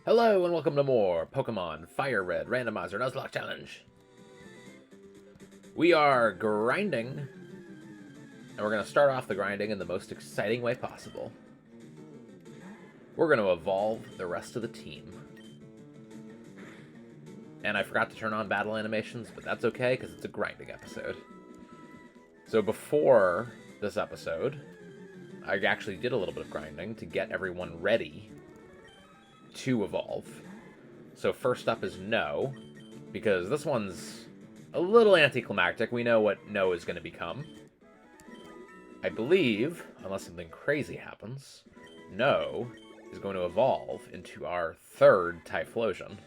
Hello and welcome to more Pokemon Fire Red Randomizer Nuzlocke Challenge. We are grinding, and we're going to start off the grinding in the most exciting way possible. We're going to evolve the rest of the team. And I forgot to turn on battle animations, but that's okay because it's a grinding episode. So before this episode, I actually did a little bit of grinding to get everyone ready to evolve. So first up is No, because this one's a little anticlimactic. We know what No is going to become. I believe, unless something crazy happens, No is going to evolve into our third Typhlosion.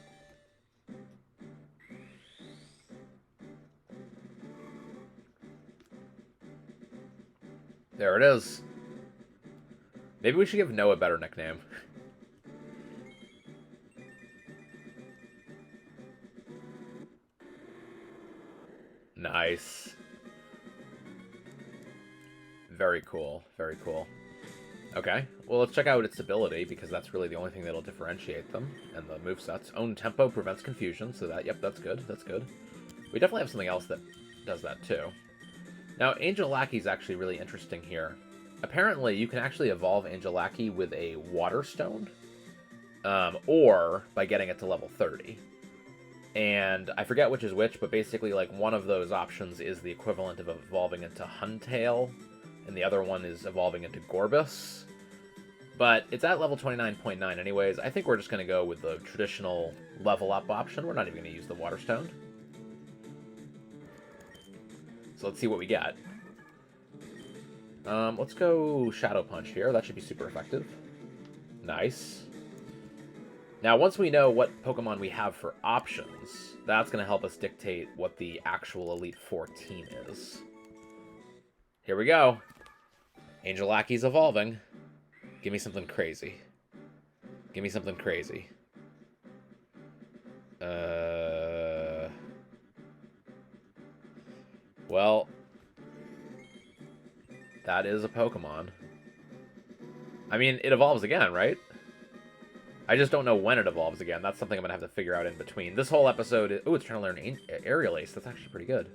There it is. Maybe we should give No a better nickname. Nice. Very cool. Very cool. Okay, well, let's check out its ability, because that's really the only thing that'll differentiate them, and the movesets. Own Tempo prevents confusion, so that, yep, that's good, that's good. We definitely have something else that does that, too. Now, Angel Lackey's actually really interesting here. Apparently, you can actually evolve Angel Lackey with a Water Stone, or by getting it to level 30. And I forget which is which, but basically, like, one of those options is the equivalent of evolving into Huntail, and the other one is evolving into Gorbis. But it's at level 29.9 anyways. I think we're just going to go with the traditional level up option. We're not even going to use the Water Stone. So let's see what we get. Let's go Shadow Punch here. That should be super effective. Nice. Now, once we know what Pokemon we have for options, that's going to help us dictate what the actual Elite Four team is. Here we go. Angel Lackey's evolving. Give me something crazy. Give me something crazy. Well, that is a Pokemon. I mean, it evolves again, right? I just don't know when it evolves again. That's something I'm going to have to figure out in between. This whole episode is... Oh, it's trying to learn Aerial Ace. That's actually pretty good.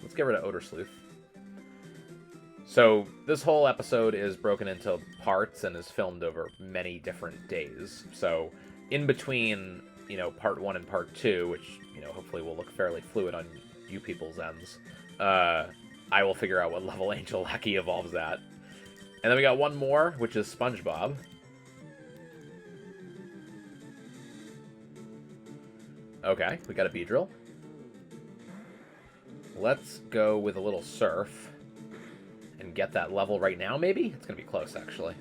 Let's get rid of Odor Sleuth. So, this whole episode is broken into parts and is filmed over many different days. So, in between, you know, part 1 and part 2, which, you know, hopefully will look fairly fluid on you people's ends, I will figure out what level Angel Lackey evolves at. And then we got one more, which is SpongeBob. Okay, we got a Beedrill. Let's go with a little Surf and get that level right now, maybe? It's going to be close, actually.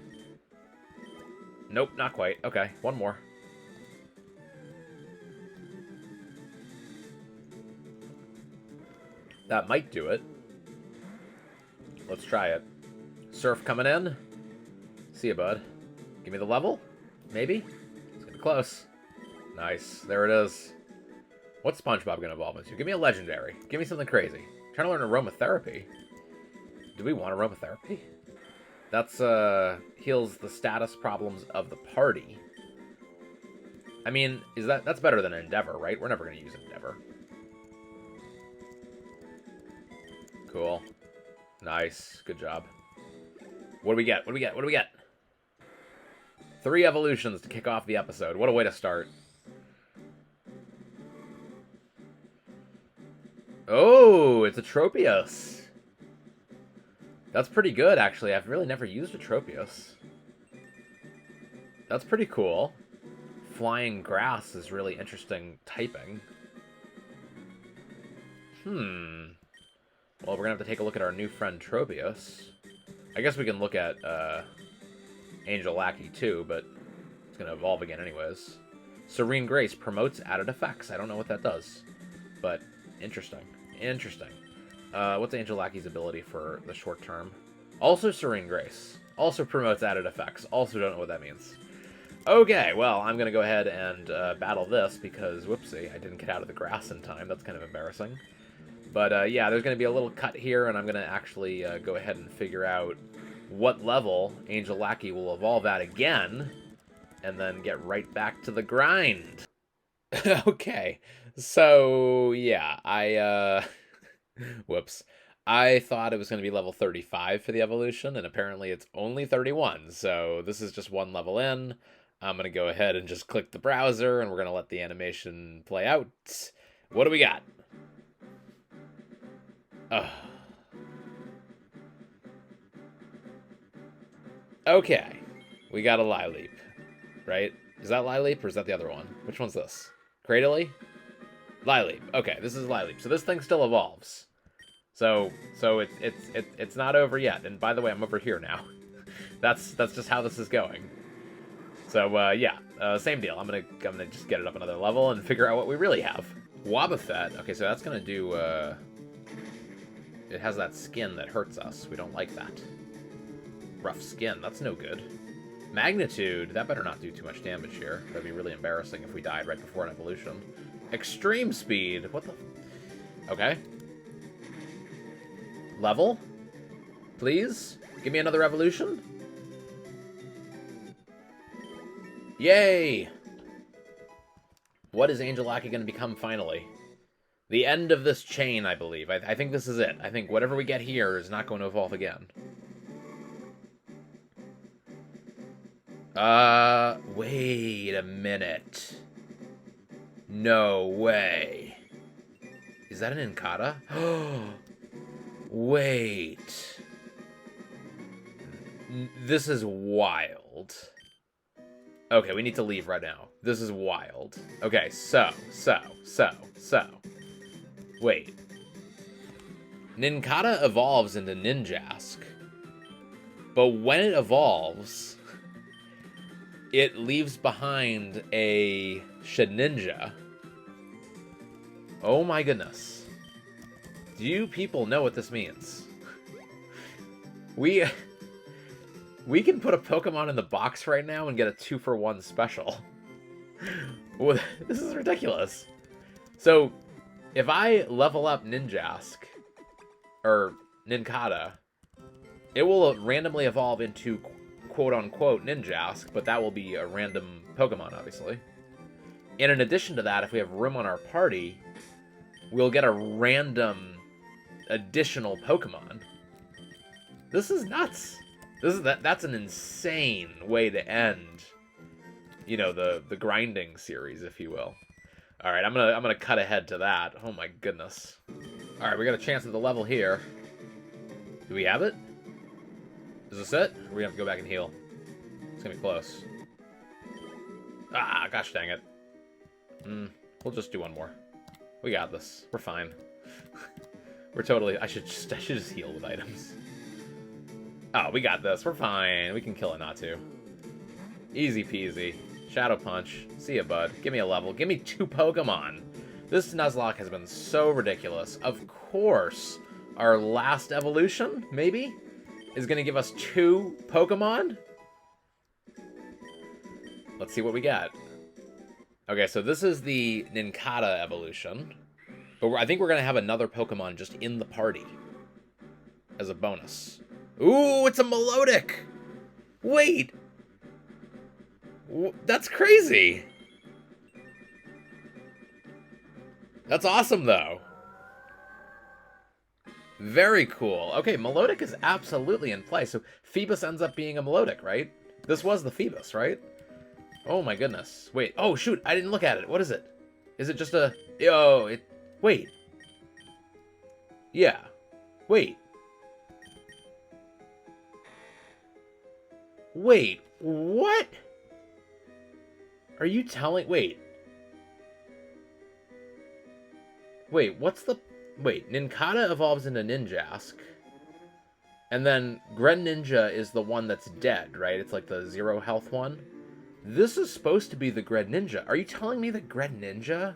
Nope, not quite. Okay, one more. That might do it. Let's try it. Surf coming in. See ya, bud. Give me the level? Maybe? It's going to be close. Nice. There it is. What's SpongeBob going to evolve into? Give me a legendary. Give me something crazy. I'm trying to learn Aromatherapy. Do we want Aromatherapy? That's, heals the status problems of the party. I mean, that's better than Endeavor, right? We're never going to use Endeavor. Cool. Nice. Good job. What do we get? What do we get? What do we get? 3 evolutions to kick off the episode. What a way to start. Oh, it's a Tropius. That's pretty good, actually. I've really never used a Tropius. That's pretty cool. Flying Grass is really interesting typing. Well, we're going to have to take a look at our new friend Tropius. I guess we can look at Angel Lackey too, but it's going to evolve again anyways. Serene Grace promotes added effects. I don't know what that does, but interesting. Interesting. What's Angel Lackey's ability for the short term? Also Serene Grace. Also promotes added effects. Also don't know what that means. Okay, well, I'm going to go ahead and battle this because, whoopsie, I didn't get out of the grass in time. That's kind of embarrassing. But, yeah, there's going to be a little cut here, and I'm going to actually go ahead and figure out what level Angel Lackey will evolve at again. and then get right back to the grind. Okay, so yeah, whoops. I thought it was going to be level 35 for the evolution, and apparently it's only 31, so this is just one level in. I'm going to go ahead and just click the browser, and we're going to let the animation play out. What do we got? Okay, we got a Lileap, right? Is that Lileap, or is that the other one? Which one's this? Cradily? Lileap. Okay, this is Lileap. So this thing still evolves. So it's not over yet. And by the way, I'm over here now. That's just how this is going. So yeah, same deal. I'm gonna just get it up another level and figure out what we really have. Wobbuffet. Okay, so that's gonna do. It has that skin that hurts us. We don't like that. Rough skin. That's no good. Magnitude. That better not do too much damage here. That'd be really embarrassing if we died right before an evolution. Extreme speed. What the? Okay. Level? Please? Give me another evolution? Yay! What is Angelaki going to become finally? The end of this chain, I believe. I think this is it. I think whatever we get here is not going to evolve again. Wait a minute. No way. Is that an Incada? Wait. This is wild. Okay, we need to leave right now. This is wild. Okay, so. Wait. Nincada evolves into Ninjask. But when it evolves, it leaves behind a Shedinja. Oh my goodness. Do you people know what this means? We can put a Pokemon in the box right now and get a 2-for-1 special. Well, this is ridiculous. So, if I level up Ninjask, or Nincada, it will randomly evolve into quote-unquote Ninjask, but that will be a random Pokemon, obviously. And in addition to that, if we have room on our party, we'll get a random additional Pokemon. This is nuts. That's an insane way to end, you know, the grinding series, if you will. All right, I'm gonna cut ahead to that. Oh my goodness. All right, we got a chance at the level here. Do we have it? Is this it? Or we have to go back and heal? It's gonna be close. Ah, gosh dang it. We'll just do one more. We got this. We're fine. We're totally. I should just heal with items. Oh, we got this. We're fine. We can kill it, not to. Easy peasy. Shadow Punch. See ya, bud. Give me a level. Give me 2 Pokemon. This Nuzlocke has been so ridiculous. Of course, our last evolution, maybe, is going to give us 2 Pokemon? Let's see what we got. Okay, so this is the Nincada evolution. But I think we're going to have another Pokemon just in the party as a bonus. Ooh, it's a Melodic! Wait! That's crazy! That's awesome, though. Very cool. Okay, Melodic is absolutely in play. So Phoebus ends up being a Melodic, right? This was the Phoebus, right? Oh my goodness. Wait. Oh, shoot. I didn't look at it. What is it? Is it just a... Oh, it... Wait. Yeah. Wait. Wait. What? Are you telling... Wait. Wait, what's the... Wait, Nincada evolves into Ninjask. And then Greninja is the one that's dead, right? It's like the 0 health one. This is supposed to be the Greninja. Are you telling me that Greninja?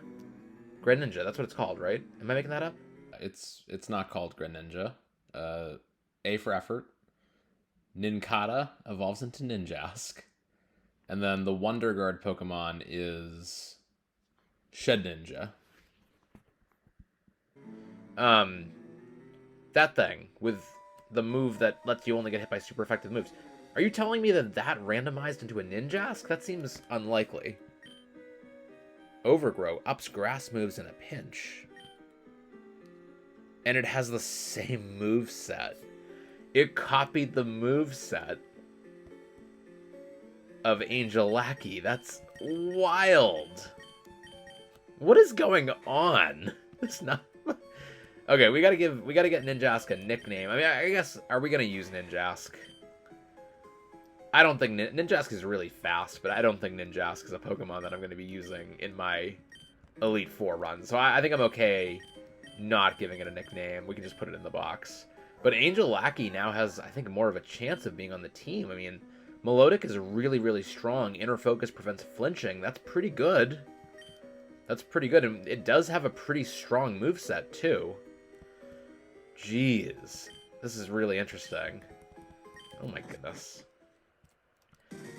Greninja, that's what it's called, right? Am I making that up? It's not called Greninja. A for effort. Nincada evolves into Ninjask. And then the Wonder Guard Pokemon is Shedinja. That thing with the move that lets you only get hit by super effective moves. Are you telling me that that randomized into a Ninjask? That seems unlikely. Overgrow ups grass moves in a pinch. And it has the same move set. It copied the move set of Angel Lackey. That's wild. What is going on? It's not. Okay, we gotta get Ninjask a nickname. I mean, I guess, are we gonna use Ninjask? I don't think Ninjask is really fast, but I don't think Ninjask is a Pokemon that I'm gonna be using in my Elite Four run. So I think I'm okay not giving it a nickname. We can just put it in the box. But Angel Lackey now has, I think, more of a chance of being on the team. I mean, Melodic is really, really strong. Inner Focus prevents flinching. That's pretty good. That's pretty good. And it does have a pretty strong moveset, too. Jeez. This is really interesting. Oh my goodness.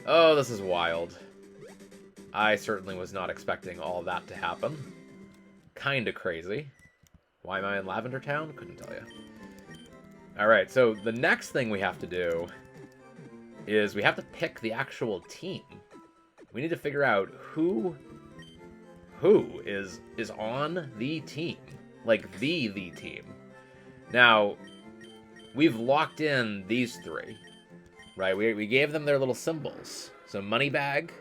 Oh, this is wild. I certainly was not expecting all that to happen. Kinda crazy. Why am I in Lavender Town? Couldn't tell you. Alright, so the next thing we have to do is we have to pick the actual team. We need to figure out who is on the team. Like, the team. Now, we've locked in these three, right? We gave them their little symbols. So Moneybag,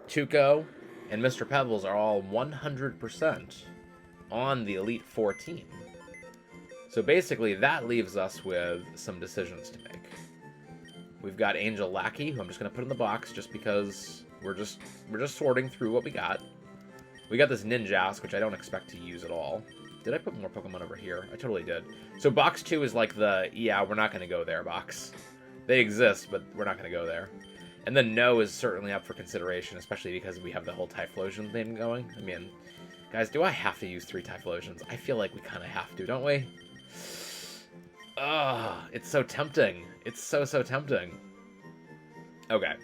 Tuco, and Mr. Pebbles are all 100% on the Elite Four team. So basically, that leaves us with some decisions to make. We've got Angel Lackey, who I'm just going to put in the box just because we're just sorting through what we got. We got this Ninjask, which I don't expect to use at all. Did I put more Pokemon over here? I totally did. So box 2 is like the, yeah, we're not going to go there box. They exist, but we're not going to go there. And then No is certainly up for consideration, especially because we have the whole Typhlosion thing going. I mean, guys, do I have to use 3 Typhlosions? I feel like we kind of have to, don't we? Ugh, it's so tempting. It's so tempting. Okay.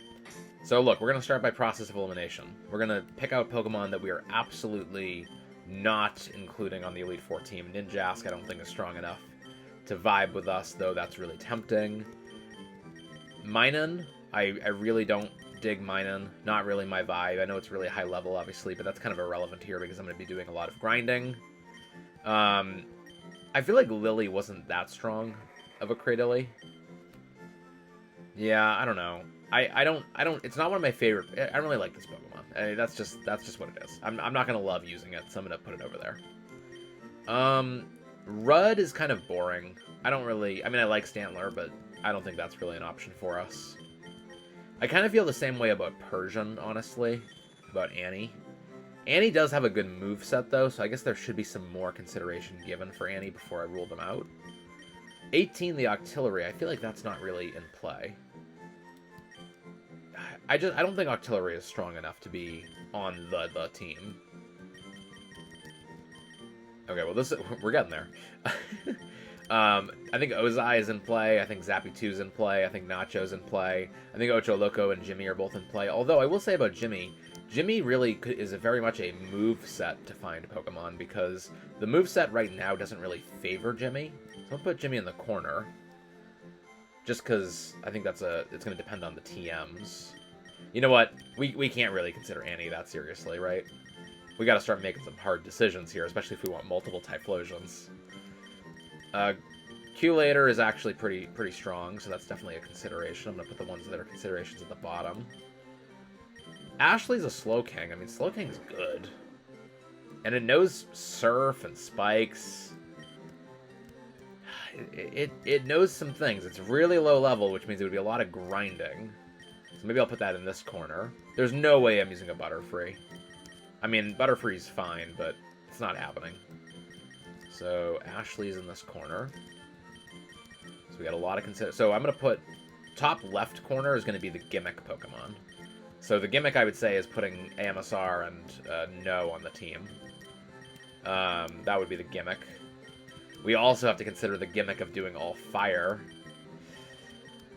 So look, we're going to start by process of elimination. We're going to pick out Pokemon that we are absolutely not including on the Elite Four team. Ninjask, I don't think is strong enough to vibe with us, though that's really tempting. Minun, I really don't dig Minun. Not really my vibe. I know it's really high level, obviously, but that's kind of irrelevant here because I'm going to be doing a lot of grinding. I feel like Lily wasn't that strong of a Cradily. Yeah, I don't know. I don't, it's not one of my favorite, I don't really like this Pokemon. I mean, that's just what it is. I'm not going to love using it, so I'm going to put it over there. Rudd is kind of boring. I don't really, I mean, I like Stantler, but I don't think that's really an option for us. I kind of feel the same way about Persian, honestly, about Annie. Annie does have a good moveset, though, so I guess there should be some more consideration given for Annie before I rule them out. 18, the Octillery, I feel like that's not really in play. I don't think Octillery is strong enough to be on the team. Okay, well, we're getting there. I think Ozai is in play. I think Zappy 2's in play. I think Nacho's in play. I think Ocho Loco and Jimmy are both in play. Although, I will say about Jimmy really is very much a move set to find Pokemon, because the move set right now doesn't really favor Jimmy. So I'll put Jimmy in the corner. Just because I think it's going to depend on the TMs. You know what? We can't really consider Annie that seriously, right? We got to start making some hard decisions here, especially if we want multiple Typhlosions. Q-Later is actually pretty strong, so that's definitely a consideration. I'm going to put the ones that are considerations at the bottom. Ashley's a Slowking. I mean, Slowking's good. And it knows Surf and Spikes. It knows some things. It's really low level, which means it would be a lot of grinding. So maybe I'll put that in this corner. There's no way I'm using a Butterfree. I mean, Butterfree's fine, but it's not happening. So Ashley's in this corner. So we got a lot of So I'm going to put top left corner is going to be the gimmick Pokemon. So the gimmick, I would say, is putting AMSR and No on the team. That would be the gimmick. We also have to consider the gimmick of doing all fire.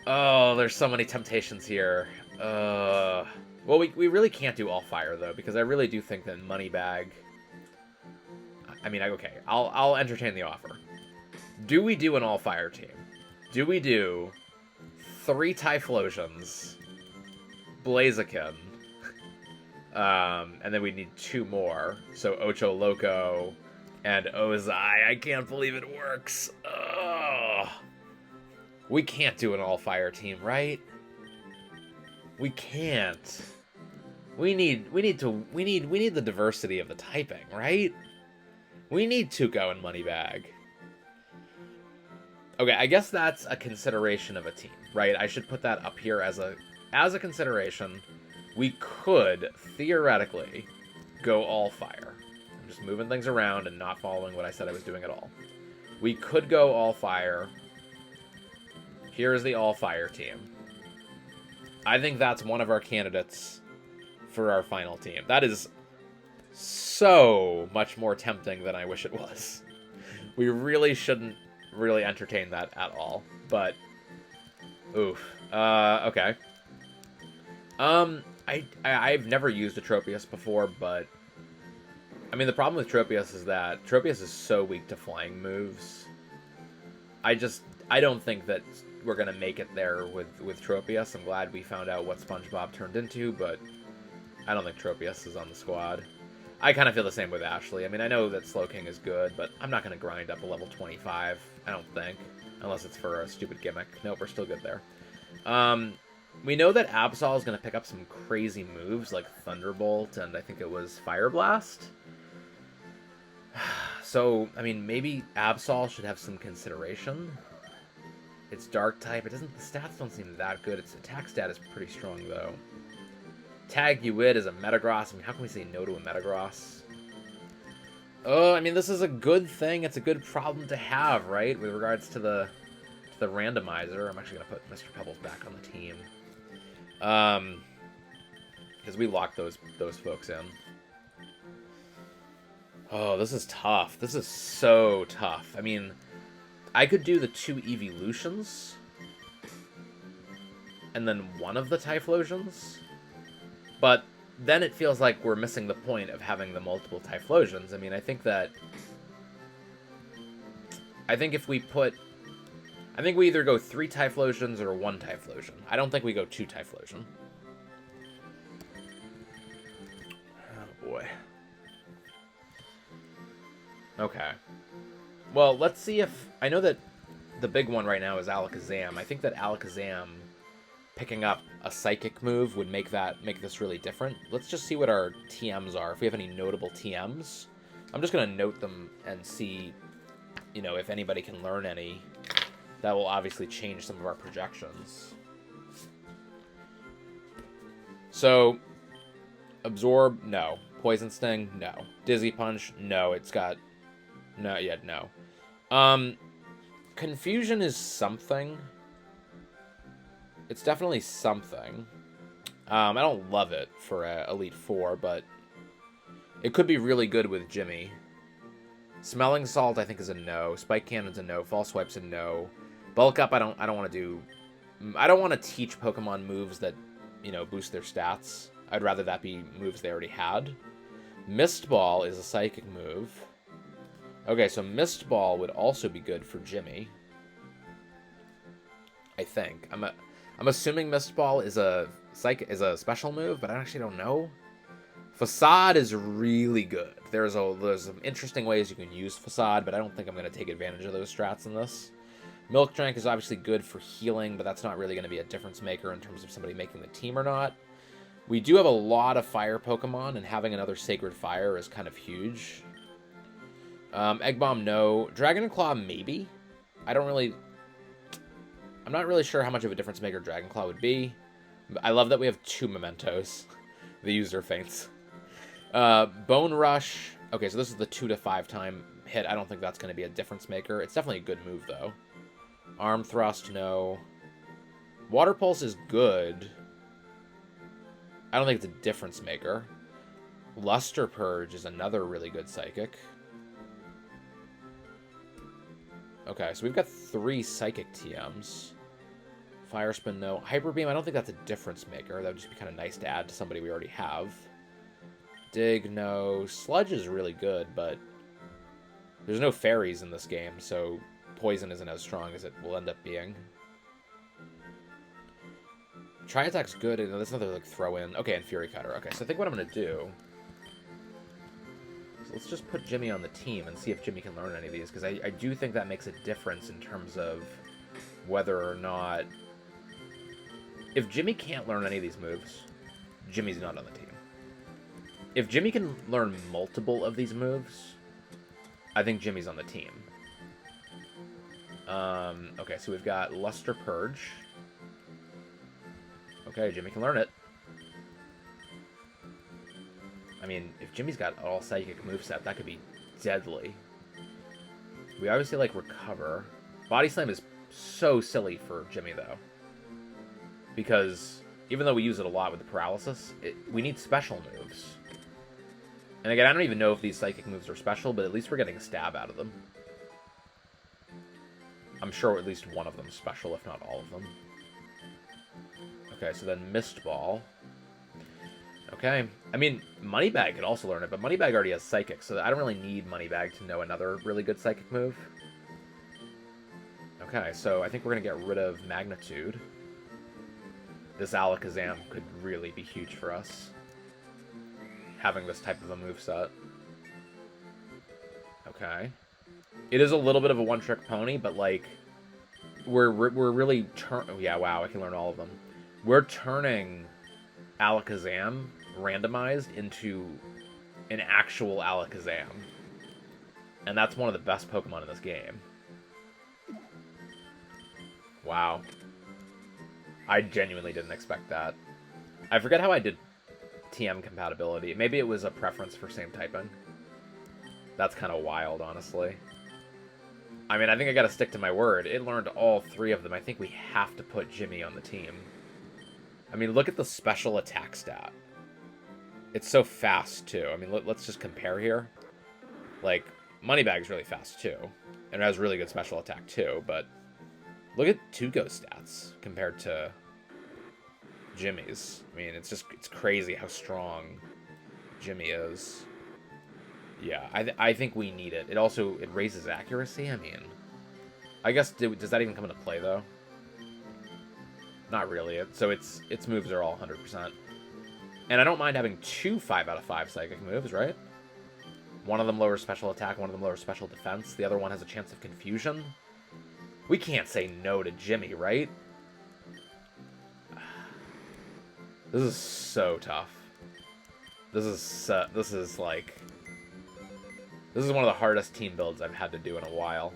Oh, there's so many temptations here. Well, we really can't do all fire, though, because I really do think that Moneybag... I mean, okay, I'll entertain the offer. Do we do an all-fire team? Do we do 3 Typhlosions, Blaziken, and then we need 2 more. So Ocho Loco and Ozai. I can't believe it works. Ugh. We can't do an all-fire team, right? We can't. We need the diversity of the typing, right? We need Tuco and Moneybag. Okay, I guess that's a consideration of a team, right? I should put that up here as a consideration. We could theoretically go all fire. I'm just moving things around and not following what I said I was doing at all. We could go all fire. Here's the all fire team. I think that's one of our candidates for our final team. That is so much more tempting than I wish it was. We really shouldn't really entertain that at all, but oof. Okay. I've never used a Tropius before, but I mean the problem with Tropius is that Tropius is so weak to flying moves. I don't think that we're gonna make it there with Tropius. I'm glad we found out what SpongeBob turned into, but I don't think Tropius is on the squad. I kind of feel the same with Ashley. I mean, I know that Slowking is good, but I'm not going to grind up a level 25, I don't think. Unless it's for a stupid gimmick. Nope, we're still good there. We know that Absol is going to pick up some crazy moves, like Thunderbolt, and I think it was Fire Blast. So, I mean, maybe Absol should have some consideration. It's Dark type. The stats don't seem that good. Its attack stat is pretty strong, though. Tag Uid is a Metagross. I mean, how can we say no to a Metagross? Oh, I mean, this is a good thing. It's a good problem to have, right? With regards to the randomizer. I'm actually going to put Mr. Pebbles back on the team. Because we locked those folks in. Oh, this is tough. This is so tough. I mean, I could do the 2 Evolutions. And then one of the Typhlosions. But then it feels like we're missing the point of having the multiple Typhlosions. I mean, I think if we we either go 3 Typhlosions or 1 Typhlosion. I don't think we go 2 Typhlosion. Oh, boy. Okay. Well, let's see if... I know that the big one right now is Alakazam. I think that Alakazam picking up a Psychic move would make this really different. Let's just see what our TMs are. If we have any notable TMs. I'm just going to note them and see, you know, if anybody can learn any. That will obviously change some of our projections. So, Absorb, no. Poison Sting, no. Dizzy Punch, no. It's got... No, yeah, no. Confusion is something. It's definitely something. I don't love it for Elite Four, but it could be really good with Jimmy. Smelling Salt, I think, is a no. Spike Cannon's a no. False Swipe's a no. Bulk Up, I don't want to do... I don't want to teach Pokemon moves that, you know, boost their stats. I'd rather that be moves they already had. Mist Ball is a Psychic move. Okay, so Mist Ball would also be good for Jimmy. I think. I'm assuming Mist Ball is a special move, but I actually don't know. Facade is really good. There's some interesting ways you can use Facade, but I don't think I'm going to take advantage of those strats in this. Milk Drank is obviously good for healing, but that's not really going to be a difference maker in terms of somebody making the team or not. We do have a lot of fire Pokemon, and having another Sacred Fire is kind of huge. Egg Bomb, no. Dragon Claw, maybe. I'm not really sure how much of a difference maker Dragon Claw would be. I love that we have 2 Mementos. The user feints. Bone Rush. Okay, so this is the 2 to 5 time hit. I don't think that's going to be a difference maker. It's definitely a good move, though. Arm Thrust, no. Water Pulse is good. I don't think it's a difference maker. Luster Purge is another really good Psychic. Okay, so we've got 3 Psychic TMs. Fire Spin, no. Hyper Beam, I don't think that's a difference maker. That would just be kind of nice to add to somebody we already have. Dig, no. Sludge is really good, but there's no fairies in this game, so Poison isn't as strong as it will end up being. Tri Attack's good, and there's another, like, throw in. Okay, and Fury Cutter. Okay, so I think what I'm going to do... is let's just put Jimmy on the team and see if Jimmy can learn any of these, because I do think that makes a difference in terms of whether or not... If Jimmy can't learn any of these moves, Jimmy's not on the team. If Jimmy can learn multiple of these moves, I think Jimmy's on the team. Okay, so we've got Luster Purge. Okay, Jimmy can learn it. I mean, if Jimmy's got all psychic moveset, that could be deadly. We obviously like Recover. Body Slam is so silly for Jimmy, though. Because even though we use it a lot with the paralysis, we need special moves. And again, I don't even know if these psychic moves are special, but at least we're getting a stab out of them. I'm sure at least one of them is special, if not all of them. Okay, so then Mist Ball. Okay. I mean, Moneybag could also learn it, but Moneybag already has Psychic, so I don't really need Moneybag to know another really good Psychic move. Okay, so I think we're going to get rid of Magnitude. This Alakazam could really be huge for us, having this type of a moveset. Okay. It is a little bit of a one-trick pony, but, like, we're really oh, yeah, wow, I can learn all of them. We're turning Alakazam randomized into an actual Alakazam. And that's one of the best Pokemon in this game. Wow. I genuinely didn't expect that. I forget how I did TM compatibility. Maybe it was a preference for same typing. That's kind of wild, honestly. I mean, I think I gotta stick to my word. It learned all three of them. I think we have to put Jimmy on the team. I mean, look at the special attack stat. It's so fast, too. I mean, let's just compare here. Like, Moneybag's really fast, too. And it has really good special attack, too. But look at Tuco's stats compared to Jimmy's. I mean, it's crazy how strong Jimmy is. Yeah, I think we need it. It raises accuracy. I mean, I guess, does that even come into play, though? Not really. So its moves are all 100%. And I don't mind having 2 5 out of 5 psychic moves, right? One of them lowers special attack, one of them lowers special defense. The other one has a chance of confusion. We can't say no to Jimmy, right? This is so tough. This is one of the hardest team builds I've had to do in a while.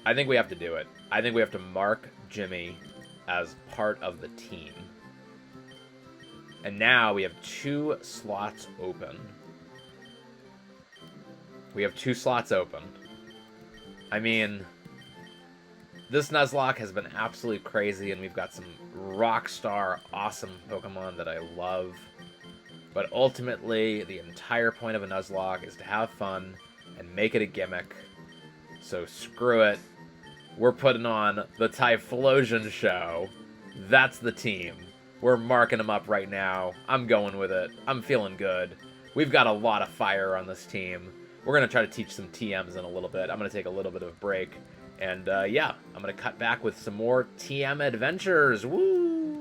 I think we have to do it. I think we have to mark Jimmy as part of the team. And now we have 2 slots open. We have 2 slots open. I mean, this Nuzlocke has been absolutely crazy, and we've got some rockstar awesome Pokemon that I love. But ultimately, the entire point of a Nuzlocke is to have fun and make it a gimmick. So screw it. We're putting on the Typhlosion show. That's the team. We're marking them up right now. I'm going with it. I'm feeling good. We've got a lot of fire on this team. We're going to try to teach some TMs in a little bit. I'm going to take a little bit of a break. And yeah, I'm going to cut back with some more TM adventures. Woo!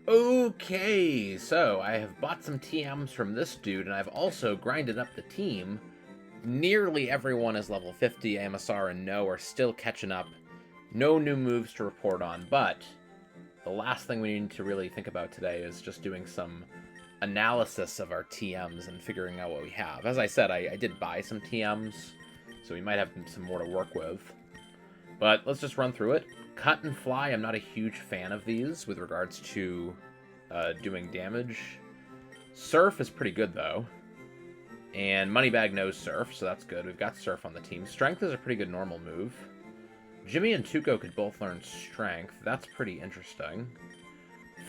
Okay, so I have bought some TMs from this dude, and I've also grinded up the team. Nearly everyone is level 50. AMSR and No are still catching up. No new moves to report on, but the last thing we need to really think about today is just doing some analysis of our TMs and figuring out what we have. As I said, I did buy some TMs, so we might have some more to work with. But let's just run through it. Cut and Fly, I'm not a huge fan of these with regards to doing damage. Surf is pretty good, though. And Moneybag knows Surf, so that's good. We've got Surf on the team. Strength is a pretty good normal move. Jimmy and Tuco could both learn Strength. That's pretty interesting.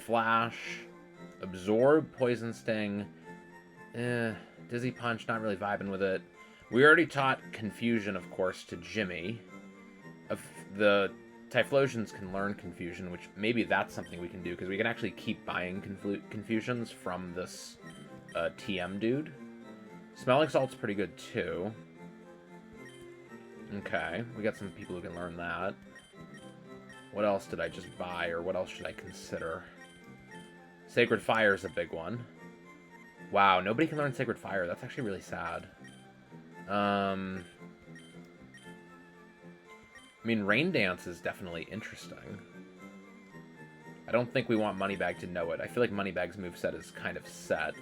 Flash. Absorb, Poison Sting. Dizzy Punch, not really vibing with it. We already taught Confusion, of course, to Jimmy. The Typhlosions can learn Confusion, which maybe that's something we can do, because we can actually keep buying Confusions from this TM dude. Smelling Salt's pretty good, too. Okay, we got some people who can learn that. What else did I just buy, or what else should I consider? Sacred Fire is a big one. Wow, nobody can learn Sacred Fire. That's actually really sad. I mean, Rain Dance is definitely interesting. I don't think we want Moneybag to know it. I feel like Moneybag's moveset is kind of set.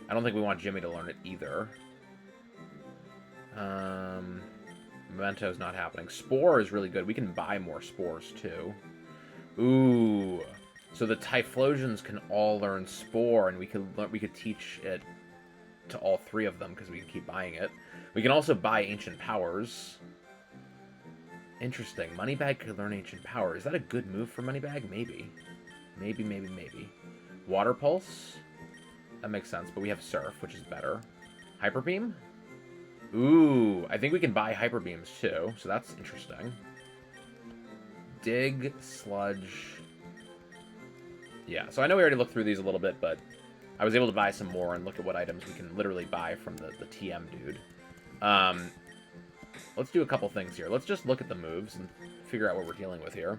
I don't think we want Jimmy to learn it either. Memento's not happening. Spore is really good. We can buy more Spores, too. Ooh. So the Typhlosions can all learn Spore, and we could teach it to all three of them, because we can keep buying it. We can also buy Ancient Powers. Interesting. Moneybag could learn Ancient Power. Is that a good move for Moneybag? Maybe. Maybe. Water Pulse? That makes sense, but we have Surf, which is better. Hyper Beam? Ooh, I think we can buy Hyper Beams too, so that's interesting. Dig, Sludge. Yeah, so I know we already looked through these a little bit, but I was able to buy some more and look at what items we can literally buy from the TM dude. Let's do a couple things here. Let's just look at the moves and figure out what we're dealing with here.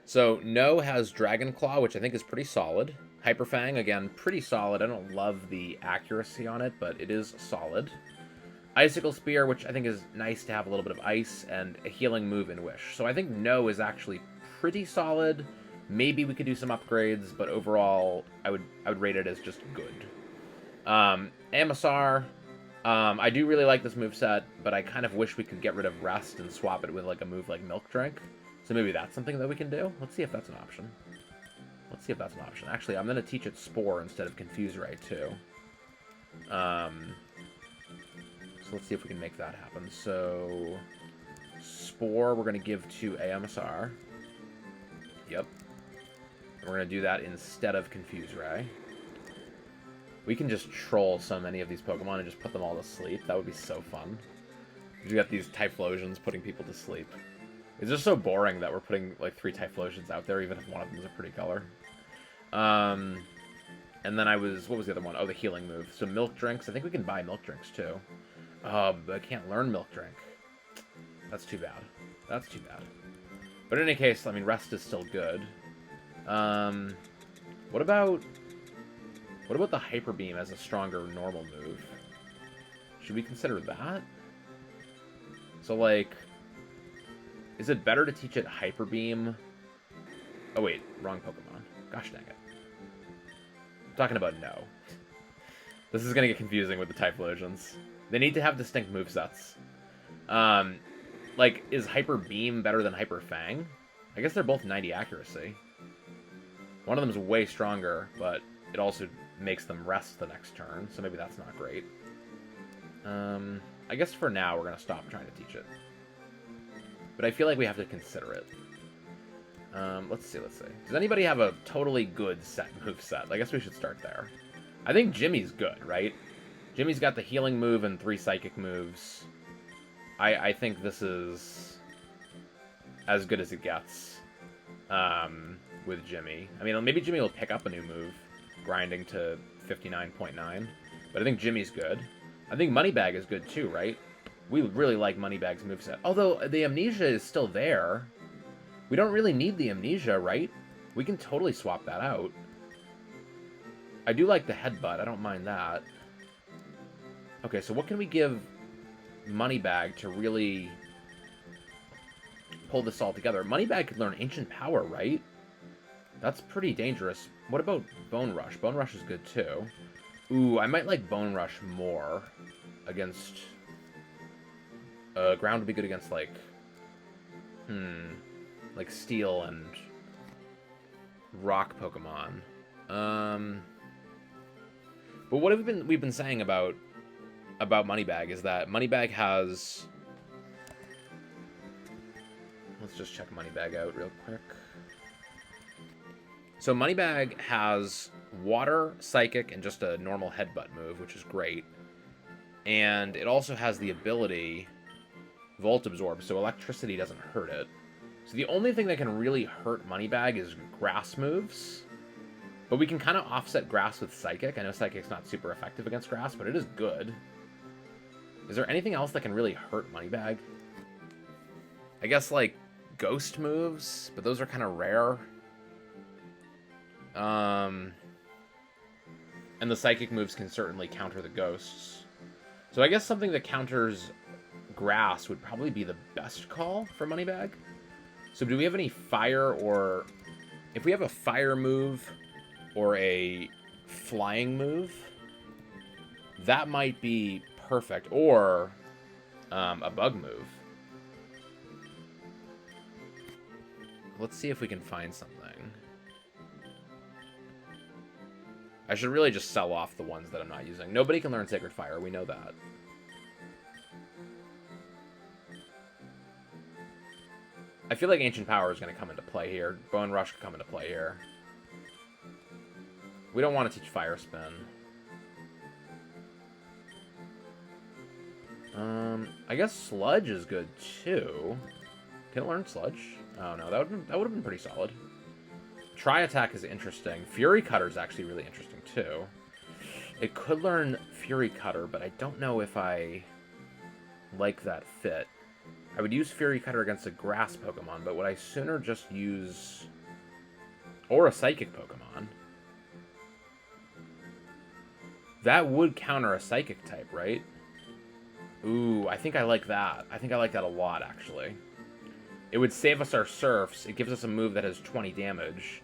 So, No has Dragon Claw, which I think is pretty solid. Hyper Fang, again, pretty solid. I don't love the accuracy on it, but it is solid. Icicle Spear, which I think is nice to have a little bit of ice, and a healing move in Wish. So I think No is actually pretty solid. Maybe we could do some upgrades, but overall, I would rate it as just good. Amisar, I do really like this moveset, but I kind of wish we could get rid of Rest and swap it with like a move like Milk Drink. So maybe that's something that we can do. Let's see if that's an option. Actually, I'm going to teach it Spore instead of Confuse Ray, too. So let's see if we can make that happen. So, Spore we're going to give to Amisar. Yep. And we're going to do that instead of Confuse Ray. We can just troll so many of these Pokemon and just put them all to sleep. That would be so fun. You got these Typhlosions putting people to sleep. It's just so boring that we're putting, like, 3 Typhlosions out there, even if one of them is a pretty color. And then what was the other one? Oh, the healing move. So Milk Drinks. I think we can buy Milk Drinks, too. But I can't learn Milk Drink. That's too bad. But in any case, I mean, Rest is still good. What about the Hyper Beam as a stronger normal move? Should we consider that? So, like, is it better to teach it Hyper Beam? Oh, wait. Wrong Pokemon. Gosh dang it. I'm talking about No. This is going to get confusing with the Typhlosions. They need to have distinct movesets. Like, is Hyper Beam better than Hyper Fang? I guess they're both 90 accuracy. One of them is way stronger, but it also makes them rest the next turn, so maybe that's not great. I guess for now we're going to stop trying to teach it. But I feel like we have to consider it. Let's see. Does anybody have a totally good moveset? I guess we should start there. I think Jimmy's good, right? Jimmy's got the healing move and 3 psychic moves. I think this is as good as it gets with Jimmy. I mean, maybe Jimmy will pick up a new move, grinding to 59.9. But I think Jimmy's good. I think Moneybag is good too, right? We really like Moneybag's moveset. Although the Amnesia is still there. We don't really need the Amnesia, right? We can totally swap that out. I do like the Headbutt. I don't mind that. Okay, so what can we give Moneybag to really pull this all together? Moneybag could learn Ancient Power, right? That's pretty dangerous. What about Bone Rush? Bone Rush is good too. Ooh, I might like Bone Rush more against... ground would be good against, like... like Steel and Rock Pokemon. But what have we've been saying about Moneybag is that Moneybag has... Let's just check Moneybag out real quick. So Moneybag has Water, Psychic, and just a normal Headbutt move, which is great. And it also has the ability Volt Absorb, so electricity doesn't hurt it. So the only thing that can really hurt Moneybag is Grass moves. But we can kind of offset Grass with Psychic. I know Psychic's not super effective against Grass, but it is good. Is there anything else that can really hurt Moneybag? I guess, like, ghost moves, but those are kind of rare. And the psychic moves can certainly counter the ghosts. So I guess something that counters grass would probably be the best call for Moneybag. So do we have any fire, or if we have a fire move or a flying move, that might be perfect. Or a bug move. Let's see if we can find something. I should really just sell off the ones that I'm not using. Nobody can learn Sacred Fire, we know that. I feel like Ancient Power is going to come into play here. Bone Rush could come into play here. We don't want to teach Fire Spin. I guess Sludge is good too. Can it learn Sludge? Oh no, that would have been pretty solid. Tri Attack is interesting. Fury Cutter is actually really interesting too. It could learn Fury Cutter, but I don't know if I like that fit. I would use Fury Cutter against a grass Pokemon, but would I sooner just use... or a Psychic Pokemon? That would counter a Psychic type, right? Ooh, I think I like that. I think I like that a lot, actually. It would save us our Surfs. It gives us a move that has 20 damage.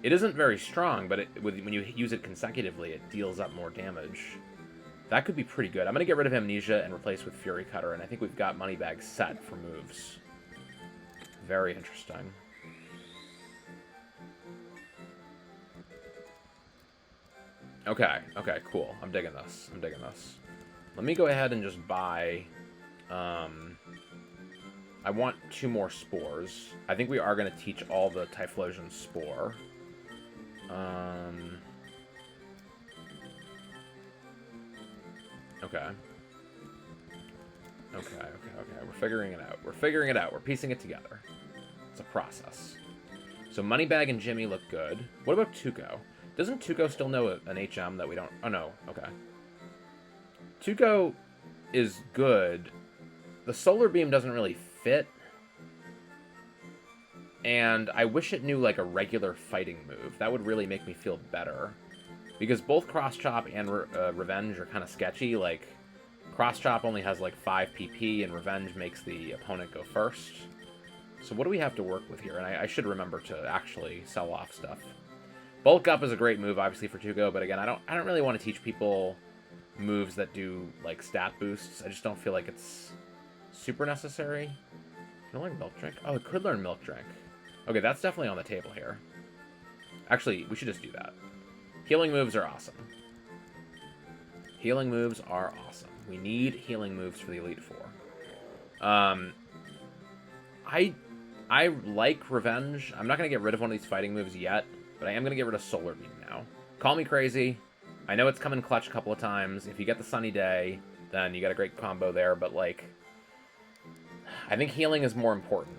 It isn't very strong, but when you use it consecutively, it deals up more damage. That could be pretty good. I'm going to get rid of Amnesia and replace with Fury Cutter, and I think we've got Moneybag set for moves. Very interesting. Okay, cool. I'm digging this. Let me go ahead and just buy... I want 2 more Spores. I think we are going to teach all the Typhlosion Spore. Okay. We're figuring it out. We're piecing it together. It's a process. So Moneybag and Jimmy look good. What about Tuco? Doesn't Tuco still know an HM that we don't... Oh, no. Okay. Tuco is good. The Solar Beam doesn't really fit. And I wish it knew, like, a regular fighting move. That would really make me feel better. Because both Cross Chop and Revenge are kind of sketchy. Like, Cross Chop only has, like, 5 PP, and Revenge makes the opponent go first. So what do we have to work with here? And I should remember to actually sell off stuff. Bulk Up is a great move, obviously, for Tuco. But again, I don't really want to teach people moves that do, like, stat boosts. I just don't feel like it's super necessary. Can it learn Milk Drink? Oh, it could learn Milk Drink. Okay, that's definitely on the table here. Actually, we should just do that. Healing moves are awesome. Healing moves are awesome. We need healing moves for the Elite Four. I like Revenge. I'm not going to get rid of one of these fighting moves yet, but I am going to get rid of Solar Beam now. Call me crazy. I know it's come in clutch a couple of times. If you get the Sunny Day, then you got a great combo there, but, like, I think healing is more important.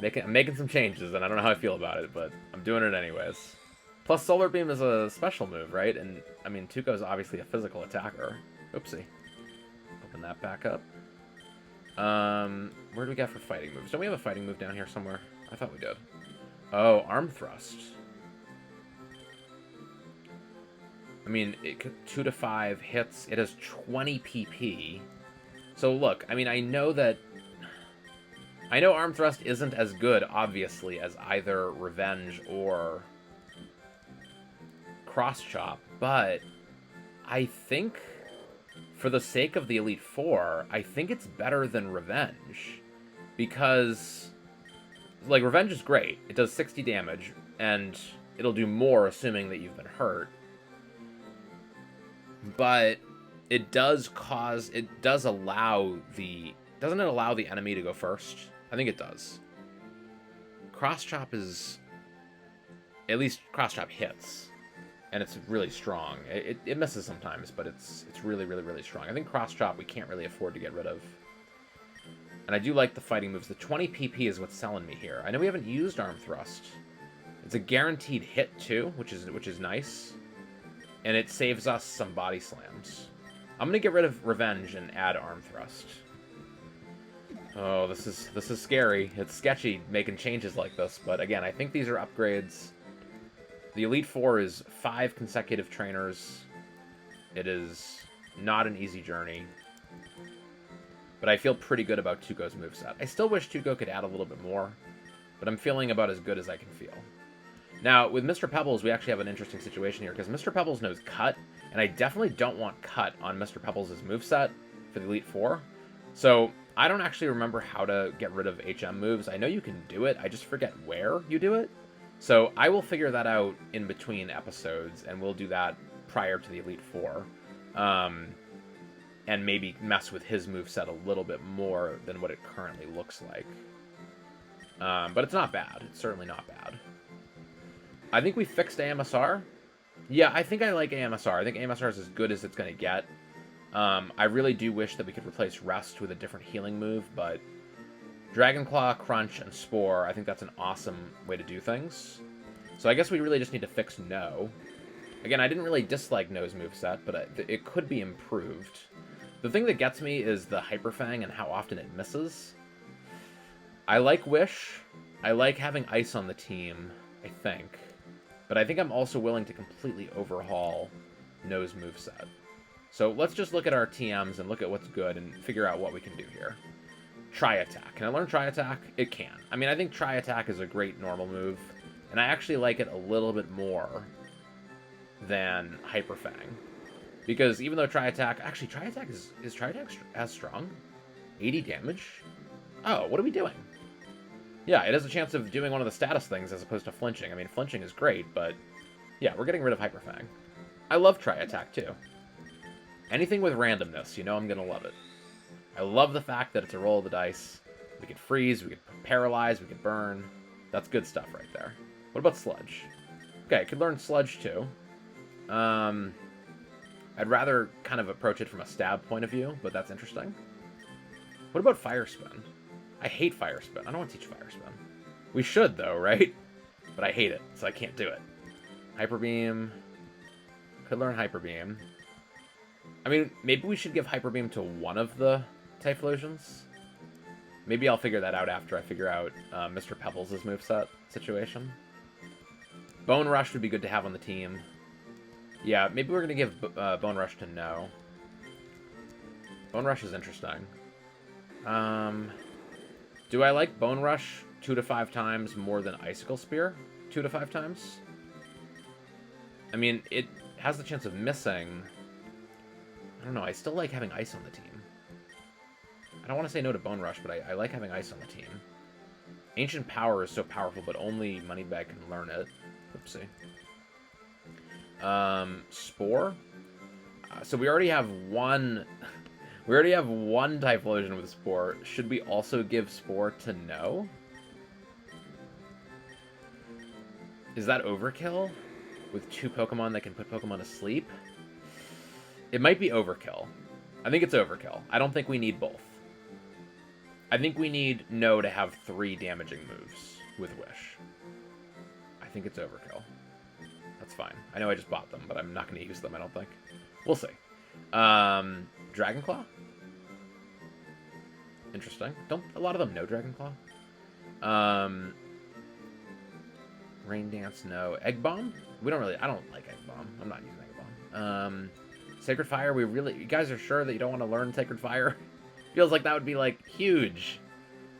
I'm making some changes, and I don't know how I feel about it, but I'm doing it anyways. Plus, Solar Beam is a special move, right? And, I mean, Tuco's obviously a physical attacker. Oopsie. Open that back up. Where do we got for fighting moves? Don't we have a fighting move down here somewhere? I thought we did. Oh, Arm Thrust. I mean, 2 to 5 hits. It has 20 PP. So, look, I mean, I know Arm Thrust isn't as good, obviously, as either Revenge or Cross Chop, but I think, for the sake of the Elite Four, I think it's better than Revenge. Because, like, Revenge is great. It does 60 damage, and it'll do more assuming that you've been hurt. But it does allow the... Doesn't it allow the enemy to go first? I think it does. Cross Chop is... At least Cross Chop hits. And it's really strong. It misses sometimes, but it's really, really, really strong. I think Cross Chop we can't really afford to get rid of. And I do like the fighting moves. The 20 PP is what's selling me here. I know we haven't used Arm Thrust. It's a guaranteed hit, too, which is nice. And it saves us some body slams. I'm going to get rid of Revenge and add Arm Thrust. Oh, this is scary. It's sketchy making changes like this, but again, I think these are upgrades. The Elite Four is 5 consecutive trainers. It is not an easy journey. But I feel pretty good about Tuco's moveset. I still wish Tuco could add a little bit more, but I'm feeling about as good as I can feel. Now, with Mr. Pebbles, we actually have an interesting situation here, because Mr. Pebbles knows Cut, and I definitely don't want Cut on Mr. Pebbles' moveset for the Elite Four. So, I don't actually remember how to get rid of HM moves. I know you can do it, I just forget where you do it. So, I will figure that out in between episodes, and we'll do that prior to the Elite Four. And maybe mess with his moveset a little bit more than what it currently looks like. But it's not bad. It's certainly not bad. I think we fixed AMSR. Yeah, I think I like AMSR. I think AMSR is as good as it's going to get. I really do wish that we could replace Rest with a different healing move, but Dragon Claw, Crunch, and Spore, I think that's an awesome way to do things. So I guess we really just need to fix No. Again, I didn't really dislike No's moveset, but it could be improved. The thing that gets me is the Hyper Fang and how often it misses. I like Wish. I like having Ice on the team, I think. But I think I'm also willing to completely overhaul No's moveset. So let's just look at our TMs and look at what's good and figure out what we can do here. Tri-Attack. Can I learn Tri-Attack? It can. I mean, I think Tri-Attack is a great normal move, and I actually like it a little bit more than Hyper Fang. Because even though Tri-Attack... Actually, Tri-Attack is Tri-Attack as strong? 80 damage? Oh, what are we doing? Yeah, it has a chance of doing one of the status things as opposed to flinching. I mean, flinching is great, but... Yeah, we're getting rid of Hyper Fang. I love Tri-Attack, too. Anything with randomness, you know I'm gonna love it. I love the fact that it's a roll of the dice. We could freeze, we could paralyze, we could burn. That's good stuff right there. What about Sludge? Okay, I could learn Sludge, too. I'd rather kind of approach it from a stab point of view, but that's interesting. What about Fire Spin? I hate Fire Spin. I don't want to teach Fire Spin. We should, though, right? But I hate it, so I can't do it. Hyper Beam. Could learn Hyper Beam. I mean, maybe we should give Hyper Beam to one of the Typhlosions. Maybe I'll figure that out after I figure out Mr. Pebbles' moveset situation. Bone Rush would be good to have on the team. Yeah, maybe we're going to give Bone Rush to No. Bone Rush is interesting. Do I like Bone Rush 2 to 5 times more than Icicle Spear 2 to 5 times? I mean, it has the chance of missing. I don't know, I still like having Ice on the team. I don't want to say no to Bone Rush, but I like having Ice on the team. Ancient Power is so powerful, but only Moneybag can learn it. Oopsie. Spore. So we already have one. We already have one Typhlosion with Spore. Should we also give Spore to No? Is that overkill? With 2 Pokemon that can put Pokemon to sleep? It might be overkill. I think it's overkill. I don't think we need both. I think we need No to have 3 damaging moves with Wish. I think it's overkill. That's fine. I know I just bought them, but I'm not going to use them, I don't think. We'll see. Dragon Claw? Interesting. Don't a lot of them know Dragon Claw? Rain Dance, no. Egg Bomb? We don't really... I don't like Egg Bomb. I'm not using Egg Bomb. Sacred Fire, we really... You guys are sure that you don't want to learn Sacred Fire? Feels like that would be, like, huge.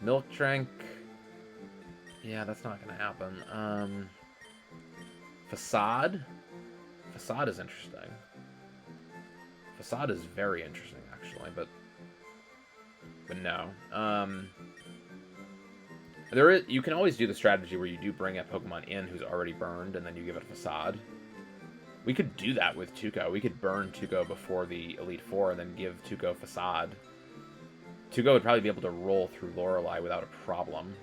Milk Trank... Yeah, that's not going to happen. Facade? Facade is interesting. Facade is very interesting, actually, but no. You can always do the strategy where you do bring a Pokemon in who's already burned, and then you give it a Facade. We could do that with Tuco. We could burn Tuco before the Elite Four, and then give Tuco Facade. Tuco would probably be able to roll through Lorelei without a problem.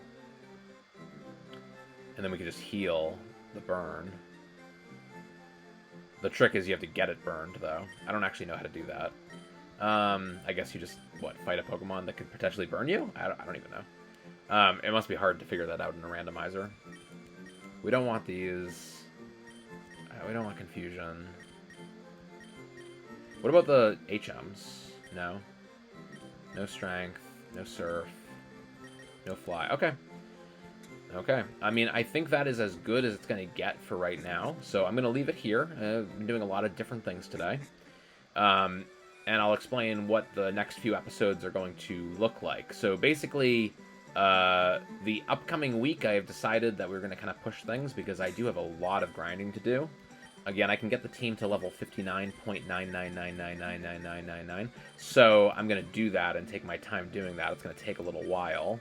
And then we could just heal the burn. The trick is you have to get it burned, though. I don't actually know how to do that. I guess you just, fight a Pokemon that could potentially burn you? I don't even know. It must be hard to figure that out in a randomizer. We don't want these. We don't want Confusion. What about the HMs? No. No Strength. No Surf. No fly. Okay. Okay. I mean, I think that is as good as it's going to get for right now. So I'm going to leave it here. I've been doing a lot of different things today. And I'll explain what the next few episodes are going to look like. So basically, the upcoming week, I have decided that we're going to kind of push things because I do have a lot of grinding to do. Again, I can get the team to level 59.999999999. So I'm going to do that and take my time doing that. It's going to take a little while.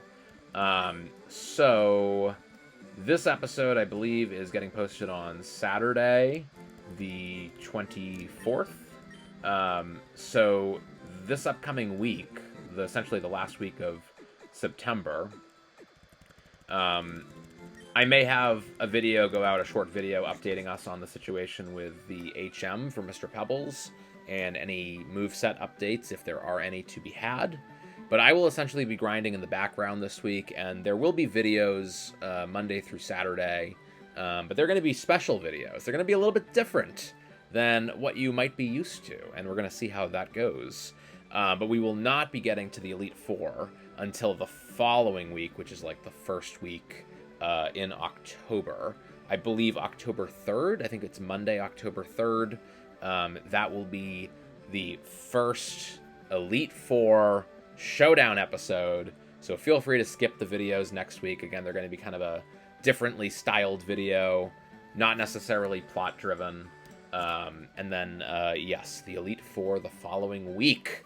So this episode, I believe, is getting posted on Saturday, the 24th. So this upcoming week, essentially the last week of September, I may have a video go out, a short video updating us on the situation with the HM for Mr. Pebbles and any moveset updates if there are any to be had. But I will essentially be grinding in the background this week, and there will be videos Monday through Saturday, but they're going to be special videos. They're going to be a little bit different than what you might be used to, and we're going to see how that goes. But we will not be getting to the Elite Four until the following week, which is like the first week in October. I believe October 3rd. I think it's Monday, October 3rd. That will be the first Elite Four Showdown episode. So feel free to skip the videos next week. Again, they're going to be kind of a differently styled video, not necessarily plot driven. And then, yes, the Elite Four the following week.